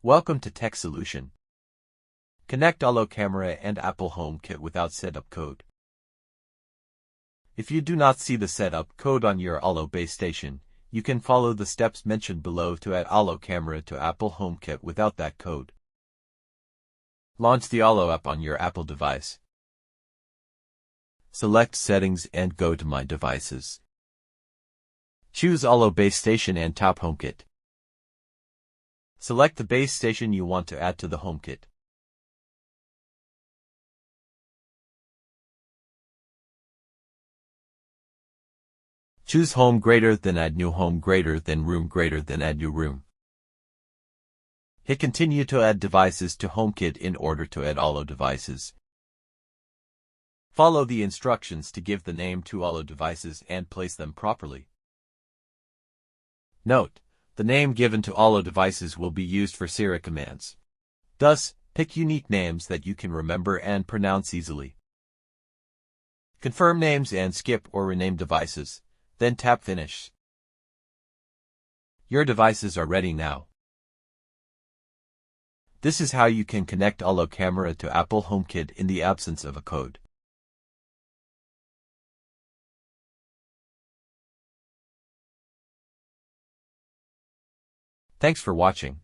Welcome to Tech Solution. Connect Arlo camera and Apple HomeKit without setup code. If you do not see the setup code on your Arlo base station, you can follow the steps mentioned below to add Arlo camera to Apple HomeKit without that code. Launch the Arlo app on your Apple device. Select Settings and go to My Devices. Choose Arlo base station and tap HomeKit. Select the base station you want to add to the HomeKit. Choose Home greater than Add New Home greater than Room greater than Add New Room. Hit Continue to add devices to HomeKit in order to add Arlo devices. Follow the instructions to give the name to Arlo devices and place them properly. Note: the name given to Arlo devices will be used for serial commands. Thus, pick unique names that you can remember and pronounce easily. Confirm names and skip or rename devices, then tap Finish. Your devices are ready now. This is how you can connect Arlo camera to Apple HomeKit in the absence of a code. Thanks for watching.